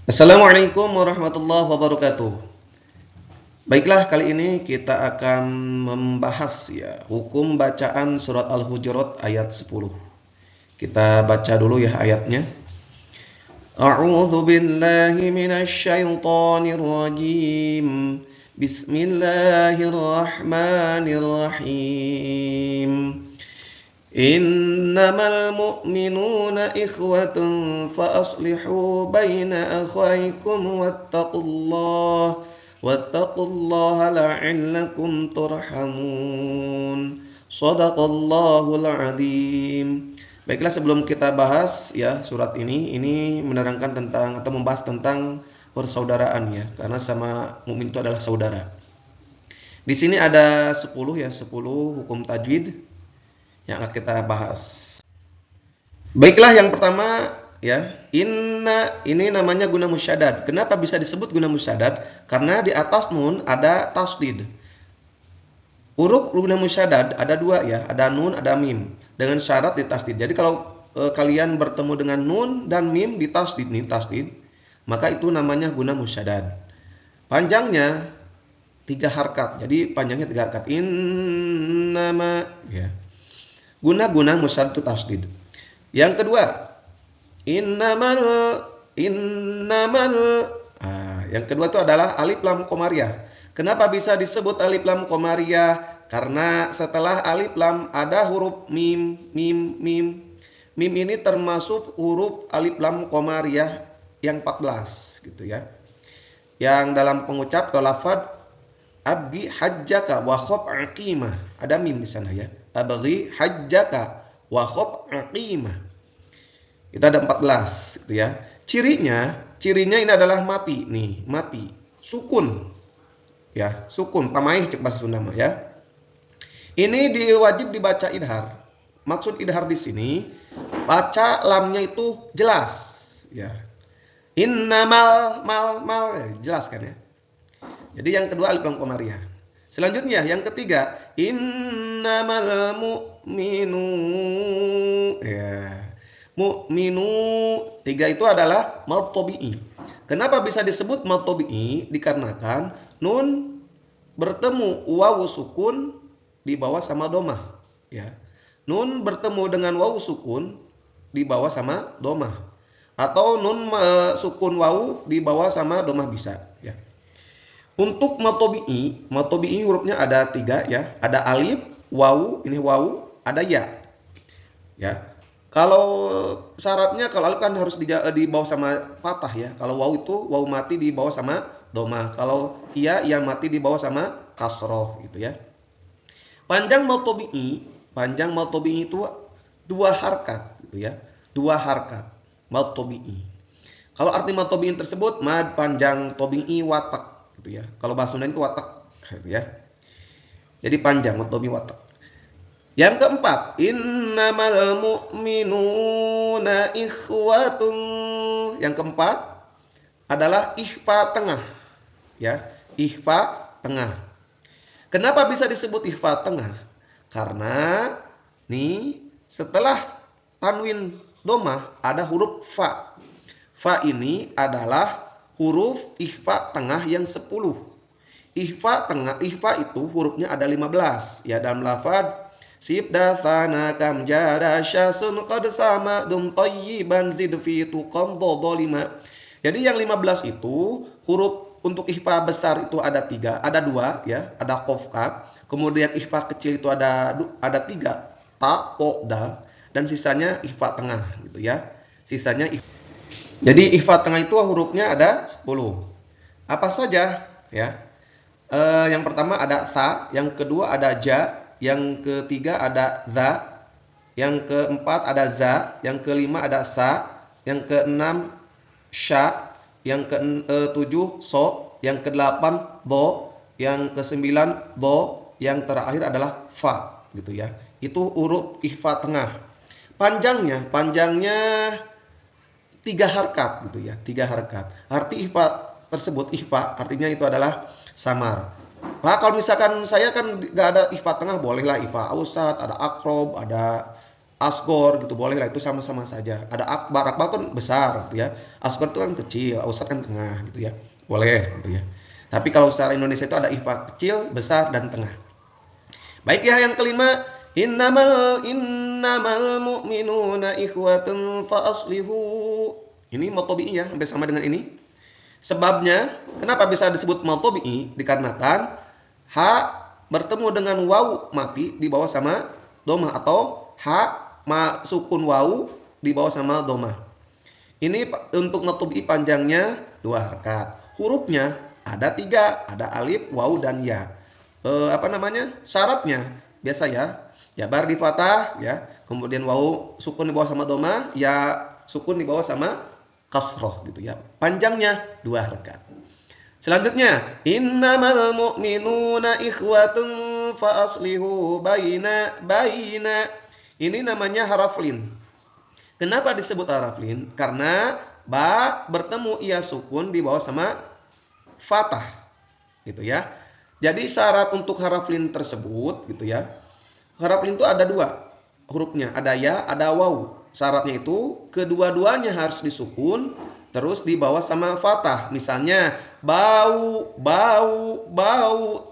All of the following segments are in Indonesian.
Assalamualaikum warahmatullahi wabarakatuh. Baiklah, kali ini kita akan membahas ya hukum bacaan surat Al-Hujurat ayat 10. Kita baca dulu ya ayatnya. A'udzu billahi minasy syaithanir rajim. Bismillahirrahmanirrahim. Innamal mu'minuna ikhwatun fa aslihu baina akhawaykum wattaqullaha la'allakum turhamun. Shadaqallahul adzim. Baiklah, sebelum kita bahas ya surat ini menerangkan tentang atau membahas tentang persaudaraan ya, karena sama mukmin itu adalah saudara. Di sini ada 10 ya, 10 hukum tajwid yang akan kita bahas. Baiklah, yang pertama ya, inna ini namanya guna musyaddad. Kenapa bisa disebut guna musyaddad? Karena di atas nun ada tasdid. Huruf guna musyaddad ada dua ya, ada nun, ada mim. Dengan syarat ditasdid. Jadi kalau kalian bertemu dengan nun dan mim di tasdid nih, tasdid, maka itu namanya guna musyaddad. Panjangnya 3 harkat. Jadi panjangnya 3 harkat. Innama ya. Guna musyaddad tasdid. Yang kedua, innamal. Yang kedua itu adalah alif lam qamariyah. Kenapa bisa disebut alif lam qamariyah? Karena setelah alif lam ada huruf mim. Mim ini termasuk huruf alif lam qamariyah yang 14 gitu ya. Yang dalam pengucap atau lafaz abghi hajjaka wa khab aqimah. Ada mim di sana ya. Abghi hajjaka wa khab aqimah. Itu ada 14 gitu ya. Cirinya ini adalah mati nih, mati. Sukun. Ya, sukun pamaih cek bahasa Sunda mah ya. Ini wajib dibaca idhar. Maksud idhar di sini baca lamnya itu jelas ya. Innamal jelas kan ya. Jadi yang kedua alif lam qamariyah. Selanjutnya yang ketiga innamal mu'minu ya. Mu'minu 3 itu adalah mad tabi'i. Kenapa bisa disebut mad tabi'i? Dikarenakan nun bertemu wawu sukun di bawah sama domah ya. Nun bertemu dengan wawu sukun di bawah sama domah atau nun sukun wawu di bawah sama domah bisa ya. Untuk mad tabi'i hurufnya ada 3 ya. Ada alif, wawu, ini wawu, ada ya. Ya. Kalau syaratnya kalau alif kan harus di bawah sama fathah ya. Kalau wawu itu wawu mati di bawah sama domah. Kalau ya mati di bawah sama kasroh gitu ya. Panjang mad tabi'i itu 2 harkat gitu ya. 2 harkat mad tabi'i. Kalau arti mad tabi'i tersebut mad panjang tabi'i watak gitu ya. Kalau bahasa Sunda itu watak gitu ya. Jadi panjang mad tabi'i watak. Yang keempat, innamal mu'minuna ikhwatun. Yang keempat adalah ikhfa tengah. Ya, ikhfa tengah. Kenapa bisa disebut ikhfa tengah? Karena nih setelah tanwin domah ada huruf fa. Fa ini adalah huruf ikhfa tengah yang 10. Ikhfa itu hurufnya ada 15. Ya, dalam lafaz sibda thana kam jada syasun qad sama dum tayyiban zid fi tuqam dhalima. Jadi yang 15 itu huruf untuk ikhfa besar itu ada 3, ada 2 ya, ada qaf kaf. Kemudian ikhfa kecil itu ada 3, ta, po, dal, dan sisanya ikhfa tengah gitu ya. Sisanya Jadi ikhfa tengah itu hurufnya ada 10. Apa saja ya? Yang pertama ada tha, yang kedua ada ja, yang ketiga ada za, yang keempat ada za, yang kelima ada sa, yang keenam sya, yang ketujuh so, yang kedelapan do, yang kesembilan do, yang terakhir adalah fa gitu ya. Itu huruf ikhfa tengah. Panjangnya 3 harkat gitu ya, 3 harkat. Arti ikhfa tersebut, ikhfa artinya itu adalah samar. Pak, kalau misalkan saya kan nggak ada ikhfa tengah, bolehlah ikhfa ausat, ada akrob, ada asgor gitu, boleh lah, itu sama-sama saja. Ada akbar, akbar kan besar gitu ya. Asgor itu kan kecil, ausat kan tengah gitu ya. Boleh gitu ya. Tapi kalau secara Indonesia itu ada ikhfa kecil, besar dan tengah. Baik ya, yang kelima, innamal mu'minuna ikhwatun fa aslihu. Ini matobi'i ya, hampir sama dengan ini. Sebabnya, kenapa bisa disebut matobi'i? Dikarenakan ha bertemu dengan wawu mati di bawah sama domah, atau ha sukun wawu di bawah sama domah. Ini untuk matobi'i panjangnya 2 harakat. Hurufnya ada 3, ada alif, wawu, dan ya. Syaratnya biasa ya, jabar di fathah ya, kemudian wawu sukun di bawah sama doma, ya sukun di bawah sama kasroh gitu ya. Panjangnya 2 harakat. Selanjutnya, innamal mu'minuna ikhwatun fa aslihu baina. Ini namanya haraf lin. Kenapa disebut haraf lin? Karena ba bertemu ia sukun di bawah sama fathah gitu ya. Jadi syarat untuk haraf lin tersebut gitu ya. Haraf lin itu ada 2 hurufnya, ada ya, ada wawu. Syaratnya itu kedua-duanya harus disukun terus di bawah sama fathah. Misalnya bau,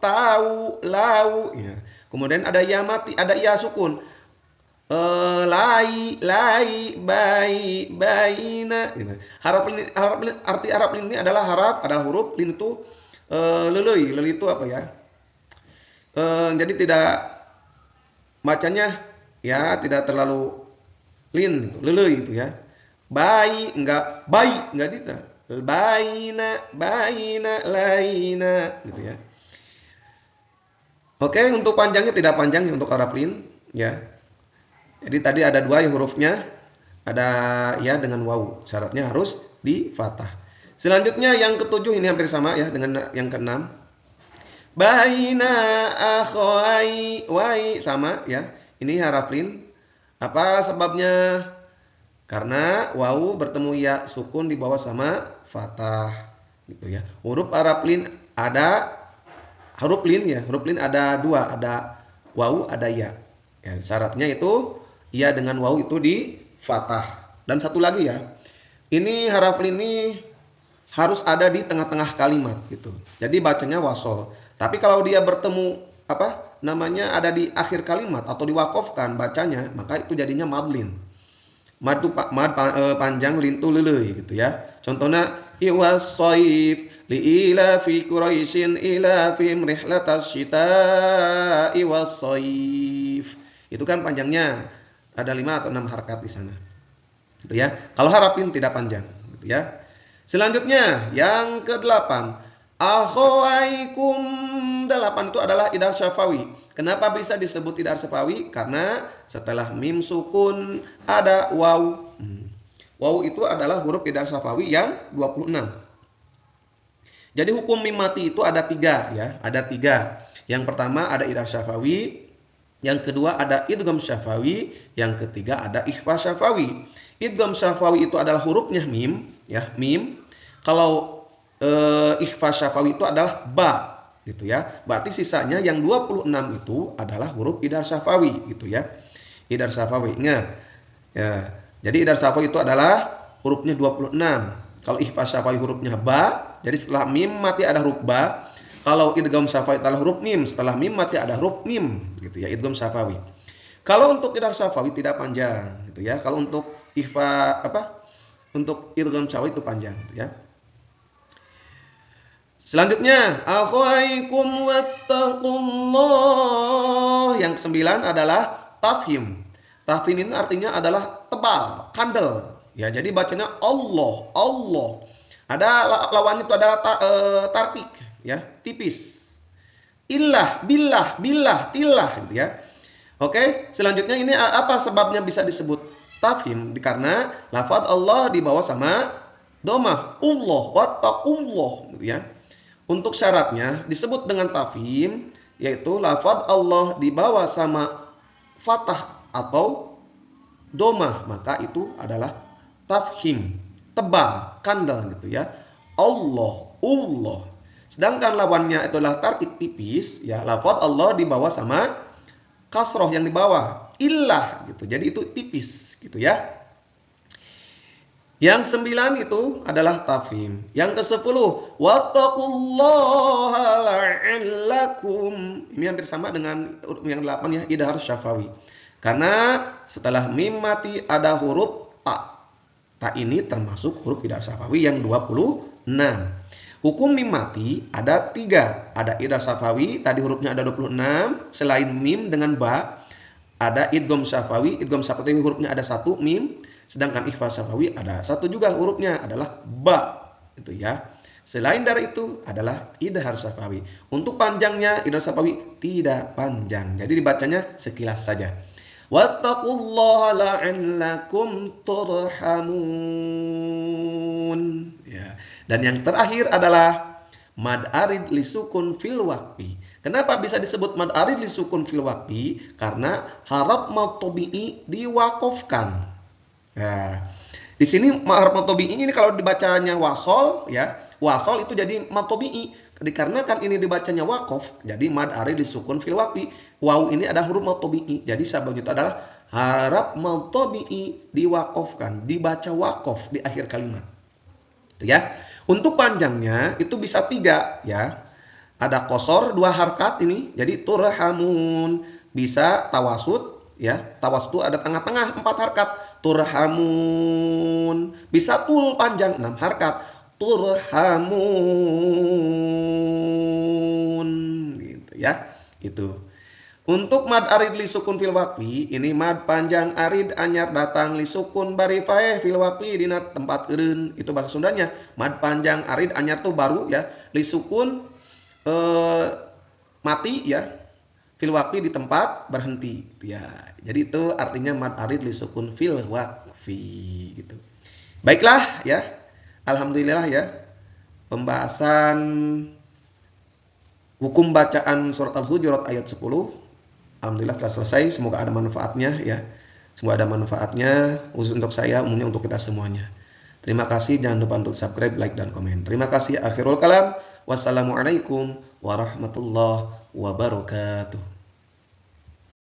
tahu, lau ya. Kemudian ada ya mati, ada ya sukun. Lai, baina gitu. Arti haraf lin ini adalah huruf lin itu lelei itu apa ya? Jadi tidak bacanya ya tidak terlalu lin gitu, lelei itu ya. Enggak gitu. Baina, laina gitu ya. Oke, untuk panjangnya tidak panjang untuk haraf lin ya. Jadi tadi ada 2 hurufnya, ada ya dengan wawu. Syaratnya harus di fathah. Selanjutnya yang ke-7 ini hampir sama ya dengan yang ke-6. Baina akhwai wai, sama ya. Ini haraf lin. Apa sebabnya? Karena wawu bertemu ya sukun di bawah sama fathah gitu ya. Huruf haraf lin ada huruf lin ada 2, ada wawu, ada ya. Ya, syaratnya itu ya dengan wawu itu di fathah. Dan satu lagi ya. Ini haraf lin ini harus ada di tengah-tengah kalimat gitu. Jadi bacanya wasol. Tapi kalau dia bertemu ada di akhir kalimat atau diwakofkan bacanya, maka itu jadinya madlin. Mad panjang, lin tu lelei gitu ya. Contohnya iwasoif li ila fi quraisyin ila fi rihlatas syita'i wasoif. Itu kan panjangnya ada 5 atau 6 harakat di sana. Gitu ya. Kalau harapin tidak panjang gitu ya. Selanjutnya yang ke-8, akhawaikum. 8 itu adalah idhar syafawi. Kenapa bisa disebut idhar syafawi? Karena setelah mim sukun ada waw. Waw itu adalah huruf idhar syafawi yang 26. Jadi hukum mim mati itu ada 3 ya, ada 3. Yang pertama ada idhar syafawi, yang kedua ada idgham syafawi, yang ketiga ada ikhfa syafawi. Idgham syafawi itu adalah hurufnya mim ya, mim. Kalau ikhfa syafawi itu adalah ba gitu ya. Berarti sisanya yang 26 itu adalah huruf idhar syafawi gitu ya. Idhar syafawi. Ingat. Ya. Jadi idhar syafawi itu adalah hurufnya 26. Kalau ikhfa syafawi hurufnya ba, jadi setelah mim mati ada huruf ba. Kalau idgham syafawi adalah huruf mim, setelah mim mati ada huruf mim gitu ya, idgham syafawi. Kalau untuk idhar syafawi tidak panjang gitu ya. Kalau untuk ikhfa untuk idgham syafawi itu panjang gitu ya. Selanjutnya, akhwaikum wattaqullah. Yang ke-9 adalah tafhim. Tafhim ini artinya adalah tebal, kandel. Ya, jadi bacanya Allah, Allah. Ada lawannya itu adalah tartik, ya, tipis. Illah, billah, tillah gitu ya. Oke, selanjutnya ini apa sebabnya bisa disebut tafhim? Karena lafaz Allah di bawah sama domah. Allah, wattaqullah gitu ya. Untuk syaratnya disebut dengan tafhim, yaitu lafaz Allah dibawa sama fathah atau domah, maka itu adalah tafhim, tebal, kandel gitu ya. Allah. Sedangkan lawannya itulah tarkib tipis, ya lafaz Allah dibawa sama kasroh yang di bawah. illah gitu. Jadi itu tipis gitu ya. Yang 9 itu adalah tafhim. Yang ke-10 wattaqullaha la'allakum. Ini hampir sama dengan yang 8 ya, idhar syafawi. Karena setelah mim mati ada huruf ta. Ta ini termasuk huruf idhar syafawi yang 26. Hukum mim mati ada 3. Ada idhar syafawi, tadi hurufnya ada 26. Selain mim dengan ba, ada idgham syafawi. Idgham syafawi hurufnya ada 1 mim. Sedangkan ikhfa syafawi ada 1 juga hurufnya adalah ba. Itu ya. Selain dari itu adalah idhar syafawi. Untuk panjangnya idhar syafawi tidak panjang. Jadi dibacanya sekilas saja. Wattaqullaha la'allakum turhamun. Ya. Dan yang terakhir adalah mad arid li sukun fil waqfi. Kenapa bisa disebut mad arid li sukun fil waqfi? Karena haraf mad tabi'i diwaqafkan. Nah, di sini haraf mad tabi'i ini kalau dibacanya wasol ya, wasol itu jadi mad tabi'i. Dikarenakan ini dibacanya waqaf, jadi mad arid li sukun fil waqfi. Waw ini ada huruf mad tabi'i. Jadi sebabnya itu adalah haraf mad tabi'i diwaqafkan, dibaca waqaf di akhir kalimat. Itu ya. Untuk panjangnya itu bisa 3 ya. Ada qasar 2 harkat ini, jadi turhamun. Bisa tawasud ya. Tawasud itu ada tengah-tengah 4 harkat, turhamun. Bisa tul panjang 6 harkat, turhamun. Gitu ya. Itu. Untuk mad arid li sukun fil waqfi, ini mad panjang arid anyar datang li sukun bari faeh fil waqfi dina tempat eureun. Itu bahasa Sundanya. Mad panjang arid anyar tuh baru ya, li sukun mati ya, fil waqfi di tempat berhenti ya. Jadi itu artinya mad arid li sukun fil waqfi gitu. Baiklah ya. Alhamdulillah ya. Pembahasan hukum bacaan surat Al-Hujurat ayat 10 alhamdulillah telah selesai. Semoga ada manfaatnya ya. Semoga ada manfaatnya khusus untuk saya, umumnya untuk kita semuanya. Terima kasih, jangan lupa untuk subscribe, like dan komen. Terima kasih. Akhirul kalam. Wassalamualaikum warahmatullahi wabarakatuh.